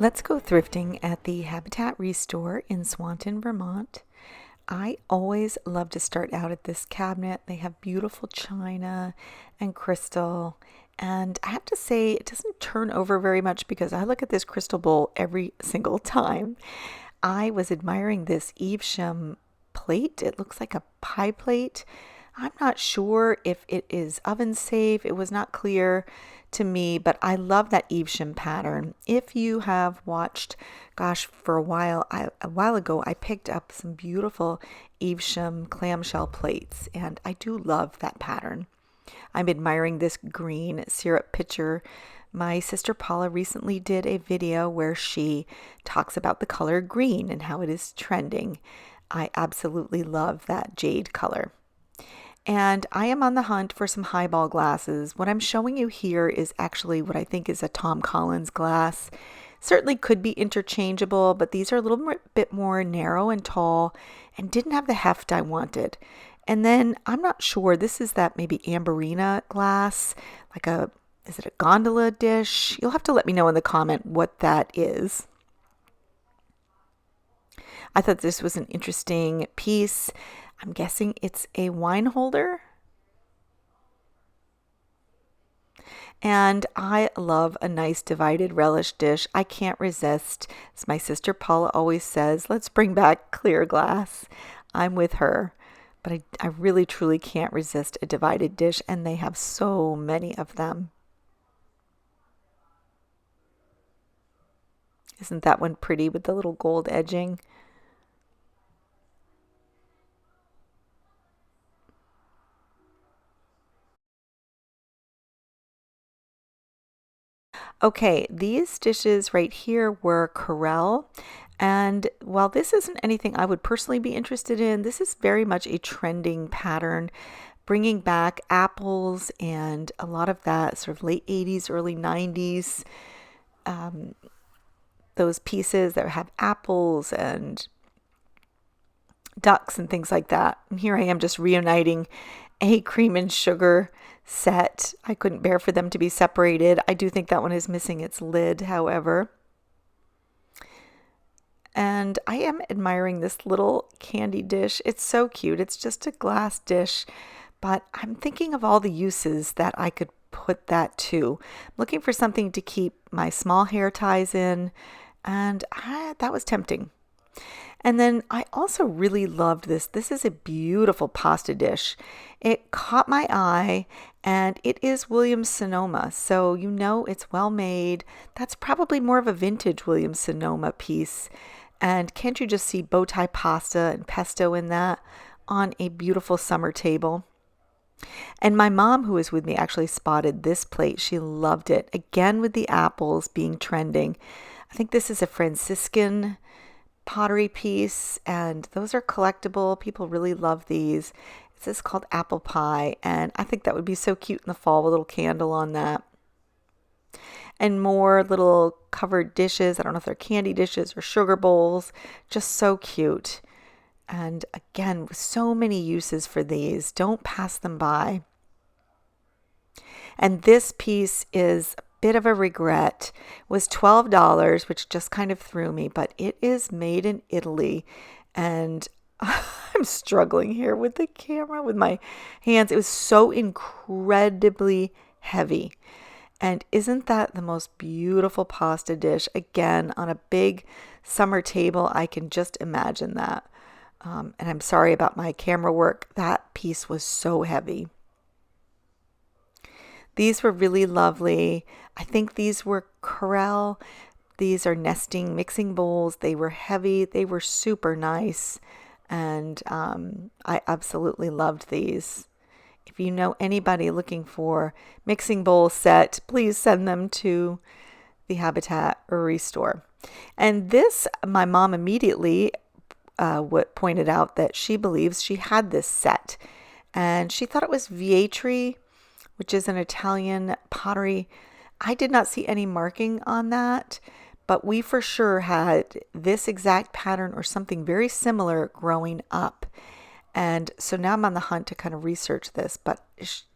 Let's go thrifting at the Habitat ReStore in Swanton, Vermont. I always love to start out at this cabinet. They have beautiful china and crystal. And I have to say, it doesn't turn over very much because I look at this crystal bowl every single time. I was admiring this Evesham plate. It looks like a pie plate. I'm not sure if it is oven safe. It was not clear to me, but I love that Evesham pattern. If you have watched, gosh, for a while ago, I picked up some beautiful Evesham clamshell plates, and I do love that pattern. I'm admiring this green syrup pitcher. My sister Paula recently did a video where she talks about the color green and how it is trending. I absolutely love that jade color. And I am on the hunt for some highball glasses. What I'm showing you here is actually what I think is a Tom Collins glass. Certainly could be interchangeable, but these are a little bit more narrow and tall and didn't have the heft I wanted. And then I'm not sure, this is that maybe Amberina glass, is it a gondola dish? You'll have to let me know in the comment what that is. I thought this was an interesting piece. I'm guessing it's a wine holder. And I love a nice divided relish dish. I can't resist. As my sister Paula always says, let's bring back clear glass. I'm with her. But I really truly can't resist a divided dish, and they have so many of them. Isn't that one pretty with the little gold edging? Okay, these dishes right here were Corelle. And while this isn't anything I would personally be interested in, this is very much a trending pattern, bringing back apples and a lot of that sort of late 80s, early 90s, those pieces that have apples and ducks and things like that. And here I am just reuniting a cream and sugar set. I couldn't bear for them to be separated. I do think that one is missing its lid, however. And I am admiring this little candy dish. It's so cute. It's just a glass dish, but I'm thinking of all the uses that I could put that to. I'm looking for something to keep my small hair ties in, and that was tempting. And then I also really loved this. This is a beautiful pasta dish. It caught my eye, and it is Williams Sonoma, so you know it's well made. That's probably more of a vintage Williams Sonoma piece. And can't you just see bow tie pasta and pesto in that on a beautiful summer table? And my mom, who was with me, actually spotted this plate. She loved it. Again, with the apples being trending. I think this is a Franciscan pottery piece, and those are collectible. People really love these. This is called apple pie, and I think that would be so cute in the fall with a little candle on that. And more little covered dishes. I don't know if they're candy dishes or sugar bowls. Just so cute. And again, so many uses for these. Don't pass them by. And this piece is a bit of a regret. It was $12, which just kind of threw me, but it is made in Italy. And I'm struggling here with the camera, with my hands. It was so incredibly heavy. And isn't that the most beautiful pasta dish? Again, on a big summer table, I can just imagine that. And I'm sorry about my camera work. That piece was so heavy. These were really lovely. I think these were Corelle. These are nesting mixing bowls. They were heavy. They were super nice. And I absolutely loved these. If you know anybody looking for mixing bowl set, please send them to the Habitat or ReStore. And this, my mom immediately pointed out that she believes she had this set. And she thought it was Vietri, which is an Italian pottery. I did not see any marking on that, but we for sure had this exact pattern or something very similar growing up. And so now I'm on the hunt to kind of research this, but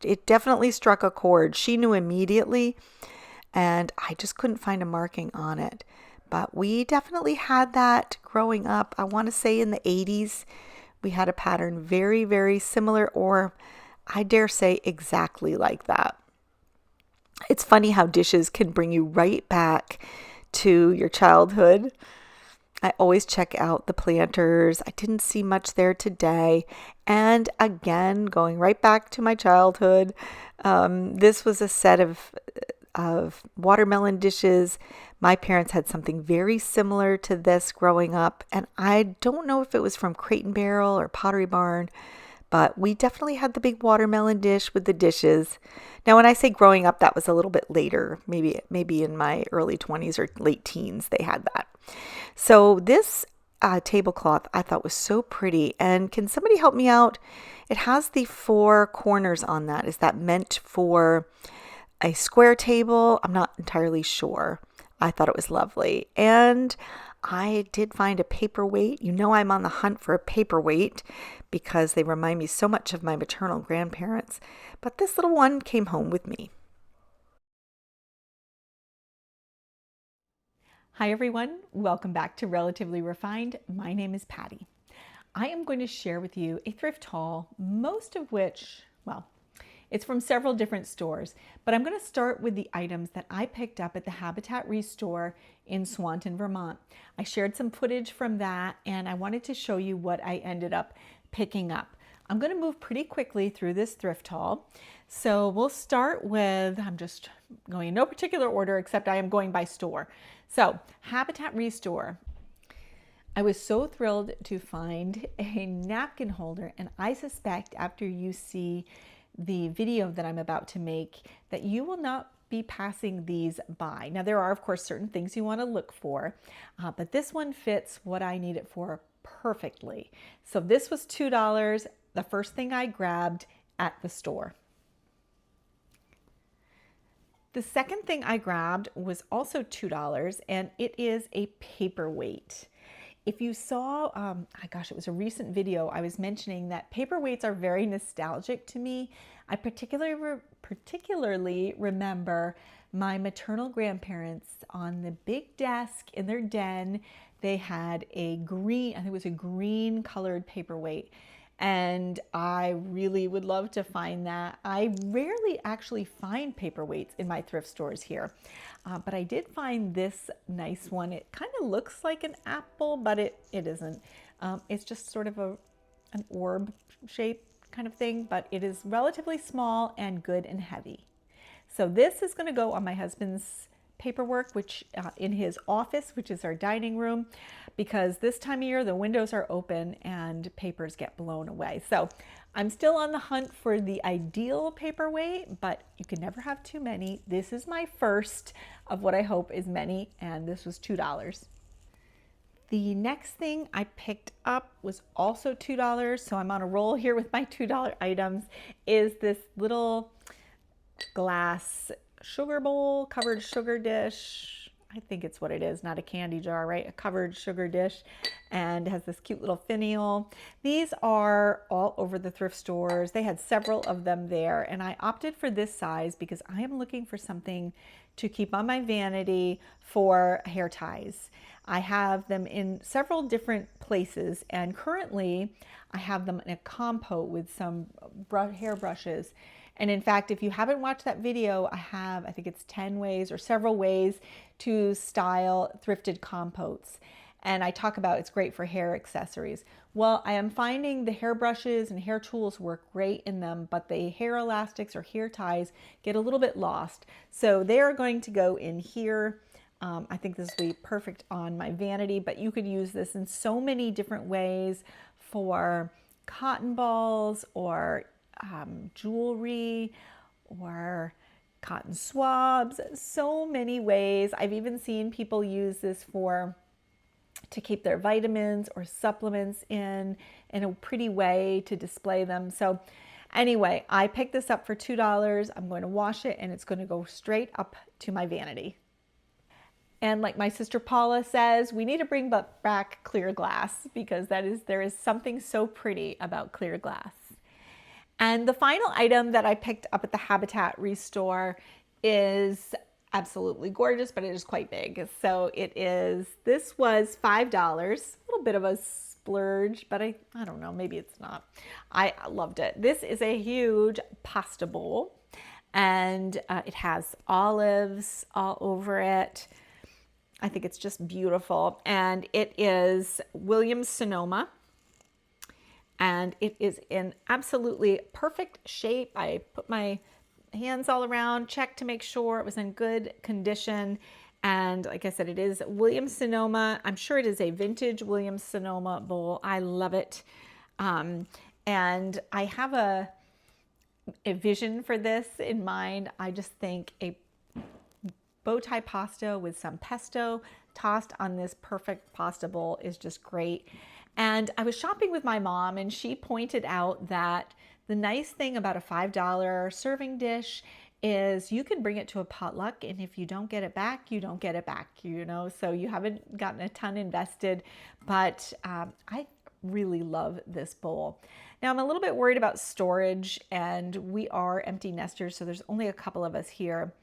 it definitely struck a chord. She knew immediately, and I just couldn't find a marking on it. but we definitely had that growing up. I want to say in the 80s, we had a pattern very, very similar, or I dare say exactly like that. It's funny how dishes can bring you right back to your childhood. I always check out the planters. I didn't see much there today. And again, going right back to my childhood, this was a set of watermelon dishes. My parents had something very similar to this growing up. And I don't know if it was from Crate and Barrel or Pottery Barn, but we definitely had the big watermelon dish with the dishes. Now, when I say growing up, that was a little bit later, maybe in my early 20s or late teens, they had that. So this tablecloth I thought was so pretty. And can somebody help me out? It has the 4 corners on that. Is that meant for a square table? I'm not entirely sure. I thought it was lovely. And I did find a paperweight. You know, I'm on the hunt for a paperweight because they remind me so much of my maternal grandparents. But this little one came home with me. Hi everyone, welcome back to Relatively Refined. My name is Patty. I am going to share with you a thrift haul, most of which, well, it's from several different stores, but I'm going to start with the items that I picked up at the Habitat ReStore in Swanton, Vermont. I shared some footage from that and I wanted to show you what I ended up picking up. I'm going to move pretty quickly through this thrift haul. So we'll start with, I'm just going in no particular order except I am going by store. So Habitat ReStore. I was so thrilled to find a napkin holder, and I suspect after you see the video that I'm about to make that you will not be passing these by. Now there are of course certain things you want to look for, but this one fits what I need it for perfectly. So this was $2, the first thing I grabbed at the store. The second thing I grabbed was also $2, and it is a paperweight. If you saw, gosh, it was a recent video, I was mentioning that paperweights are very nostalgic to me. I particularly remember my maternal grandparents on the big desk in their den. They had a green, I think it was a green colored paperweight. And I really would love to find that. I rarely actually find paperweights in my thrift stores here, but I did find this nice one. It kind of looks like an apple, but it isn't. It's just sort of an orb shape kind of thing, but it is relatively small and good and heavy. So this is going to go on my husband's paperwork, which in his office, which is our dining room, because this time of year the windows are open and papers get blown away. So I'm still on the hunt for the ideal paperweight, but you can never have too many. This is my first of what I hope is many, and this was $2. The next thing I picked up was also $2, so I'm on a roll here with my $2 items, is this little glass sugar bowl, covered sugar dish. I think it's what it is, not a candy jar, right? A covered sugar dish, and has this cute little finial. These are all over the thrift stores. They had several of them there, and I opted for this size because I am looking for something to keep on my vanity for hair ties. I have them in several different places, and currently I have them in a compote with some hair brushes. And in fact, if you haven't watched that video, I think it's 10 ways or several ways to style thrifted compotes. And I talk about it's great for hair accessories. Well, I am finding the hair brushes and hair tools work great in them, but the hair elastics or hair ties get a little bit lost. So they are going to go in here. I think this will be perfect on my vanity, but you could use this in so many different ways for cotton balls or jewelry or cotton swabs, so many ways. I've even seen people use this to keep their vitamins or supplements in a pretty way to display them. So anyway, I picked this up for $2. I'm going to wash it and it's going to go straight up to my vanity. And like my sister Paula says, we need to bring back clear glass because there is something so pretty about clear glass. And the final item that I picked up at the Habitat ReStore is absolutely gorgeous, but it is quite big. So this was $5, a little bit of a splurge, but I don't know, maybe it's not. I loved it. This is a huge pasta bowl, and it has olives all over it. I think it's just beautiful. And it is Williams Sonoma. And it is in absolutely perfect shape. I put my hands all around, checked to make sure it was in good condition. And like I said, it is Williams Sonoma. I'm sure it is a vintage Williams Sonoma bowl. I love it. And I have a vision for this in mind. I just think a bow tie pasta with some pesto tossed on this perfect pasta bowl is just great. And I was shopping with my mom, and she pointed out that the nice thing about a $5 serving dish is you can bring it to a potluck, and if you don't get it back, you don't get it back, so you haven't gotten a ton invested. But I really love this bowl. Now, I'm a little bit worried about storage, and we are empty nesters, so there's only a couple of us here.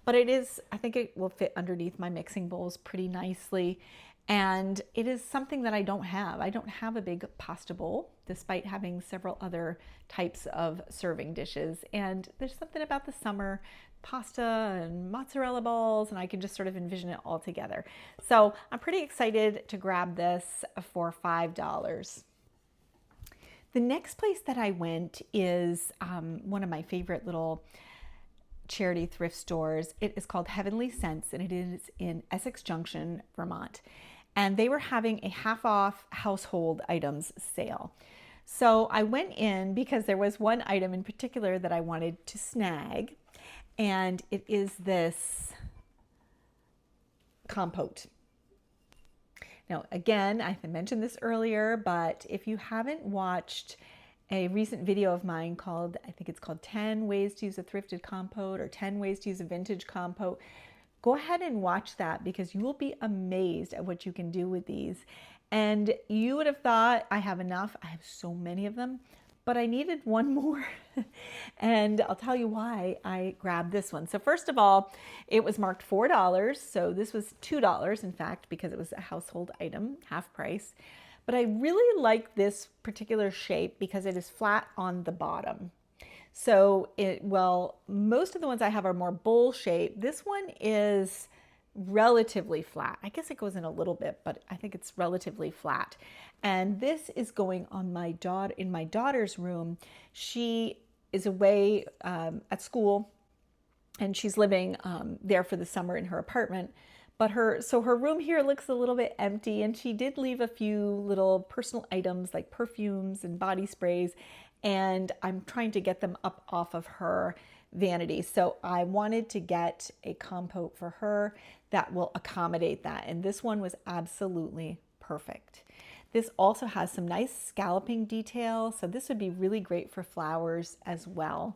But I think it will fit underneath my mixing bowls pretty nicely. And it is something that I don't have. I don't have a big pasta bowl, despite having several other types of serving dishes. And there's something about the summer pasta and mozzarella balls, and I can just sort of envision it all together. So I'm pretty excited to grab this for $5. The next place that I went is one of my favorite little charity thrift stores. It is called Heavenly Scents, and it is in Essex Junction, Vermont. And they were having a half off household items sale. So I went in because there was one item in particular that I wanted to snag, and it is this compote. Now, again, I mentioned this earlier, but if you haven't watched a recent video of mine called, I think it's called 10 Ways to Use a Thrifted Compote or 10 Ways to Use a Vintage Compote, go ahead and watch that because you will be amazed at what you can do with these. And you would have thought, I have enough. I have so many of them, but I needed one more. And I'll tell you why I grabbed this one. So first of all, it was marked $4. So this was $2, in fact, because it was a household item, half price. But I really like this particular shape because it is flat on the bottom. So most of the ones I have are more bowl shaped. This one is relatively flat. I guess it goes in a little bit, but I think it's relatively flat. And this is going on in my daughter's room. She is away at school, and she's living there for the summer in her apartment. But her room here looks a little bit empty, and she did leave a few little personal items like perfumes and body sprays, and I'm trying to get them up off of her vanity. So I wanted to get a compote for her that will accommodate that, and this one was absolutely perfect. This also has some nice scalloping detail, so this would be really great for flowers as well.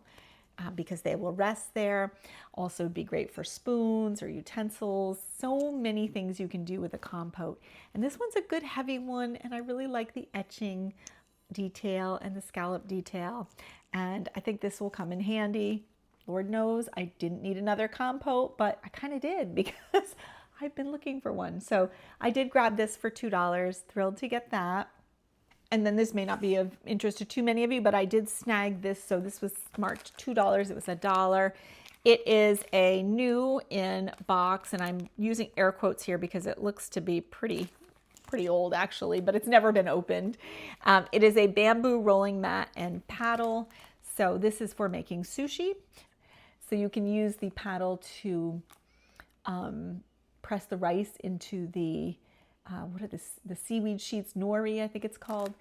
Because they will rest there. Also would be great for spoons or utensils. So many things you can do with a compote. And this one's a good heavy one, and I really like the etching detail and the scallop detail. And I think this will come in handy. Lord knows I didn't need another compote, but I kind of did because I've been looking for one. So I did grab this for $2, thrilled to get that. And then this may not be of interest to too many of you, but I did snag this. So this was marked $2. It was $1. It is a new in box, and I'm using air quotes here because it looks to be pretty old actually, but it's never been opened. It is a bamboo rolling mat and paddle. So this is for making sushi. So you can use the paddle to press the rice into the the seaweed sheets, nori, I think it's called.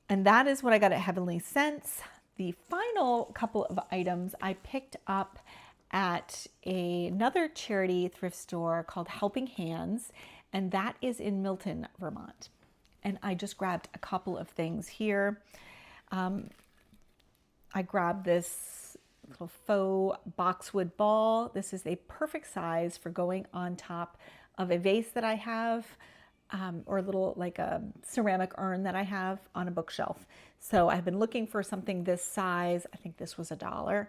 And that is what I got at Heavenly Scents. The final couple of items I picked up at another charity thrift store called Helping Hands, and that is in Milton, Vermont. And I just grabbed a couple of things here. I grabbed this little faux boxwood ball. This is a perfect size for going on top of a vase that I have, or a little like a ceramic urn that I have on a bookshelf. So I've been looking for something this size. I think this was $1,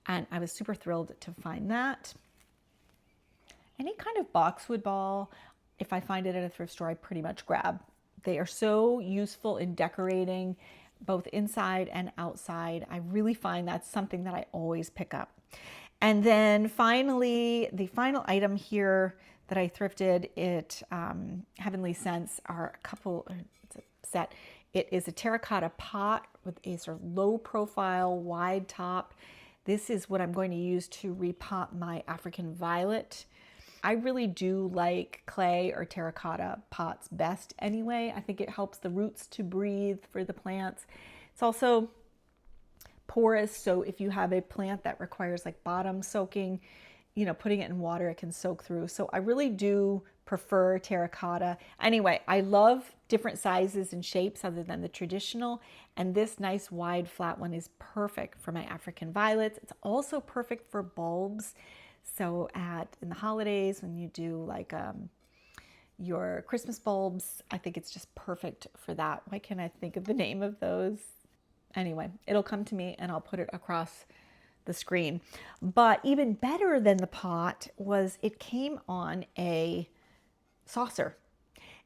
and I was super thrilled to find that. Any kind of boxwood ball, if I find it at a thrift store, I pretty much grab. They are so useful in decorating both inside and outside. I really find that's something that I always pick up. And then finally, the final item here that I thrifted at Heavenly Scents are a couple, it's a set. It is a terracotta pot with a sort of low profile, wide top. This is what I'm going to use to repot my African violet. I really do like clay or terracotta pots best anyway. I think it helps the roots to breathe for the plants. It's also porous, so if you have a plant that requires like bottom soaking, you know, putting it in water, it can soak through. So I really do prefer terracotta. Anyway, I love different sizes and shapes other than the traditional. And this nice wide flat one is perfect for my African violets. It's also perfect for bulbs. So in the holidays, when you do like your Christmas bulbs, I think it's just perfect for that. Why can't I think of the name of those? Anyway, it'll come to me and I'll put it across the screen. But even better than the pot was it came on a saucer.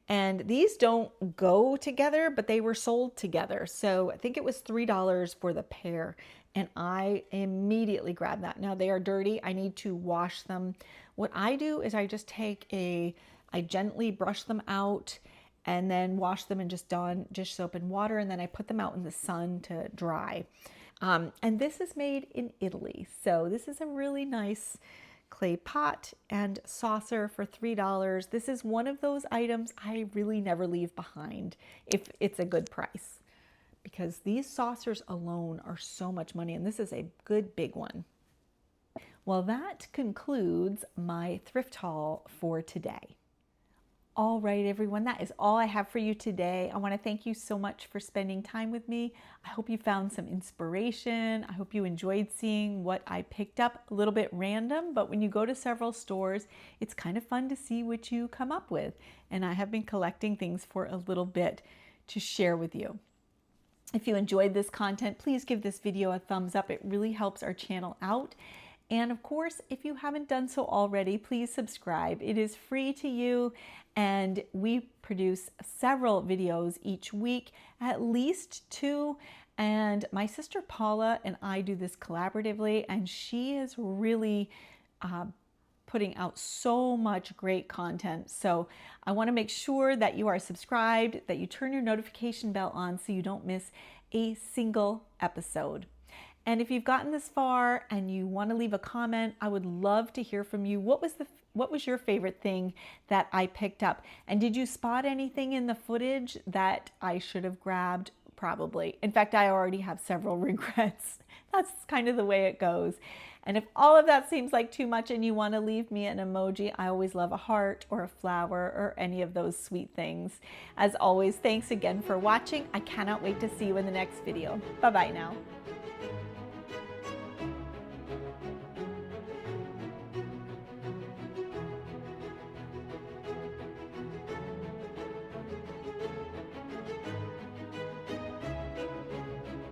And these don't go together, but they were sold together. So I think it was $3 for the pair. And I immediately grabbed that. Now they are dirty. I need to wash them. What I do is I just I gently brush them out and then wash them in just Dawn dish soap and water. And then I put them out in the sun to dry. And this is made in Italy. So this is a really nice clay pot and saucer for $3. This is one of those items I really never leave behind if it's a good price, because these saucers alone are so much money, and this is a good big one. Well, that concludes my thrift haul for today. All right, everyone, that is all I have for you today. I want to thank you so much for spending time with me. I hope you found some inspiration. I hope you enjoyed seeing what I picked up, a little bit random, but when you go to several stores, it's kind of fun to see what you come up with. And I have been collecting things for a little bit to share with you. If you enjoyed this content, please give this video a thumbs up. It really helps our channel out. And of course, if you haven't done so already, please subscribe. It is free to you, and we produce several videos each week, at least 2. And my sister Paula and I do this collaboratively, and she is really putting out so much great content. So I want to make sure that you are subscribed, that you turn your notification bell on so you don't miss a single episode. And if you've gotten this far and you want to leave a comment, I would love to hear from you. What was your favorite thing that I picked up? And did you spot anything in the footage that I should have grabbed? Probably. In fact, I already have several regrets. That's kind of the way it goes. And if all of that seems like too much and you want to leave me an emoji, I always love a heart or a flower or any of those sweet things. As always, thanks again for watching. I cannot wait to see you in the next video. Bye-bye now.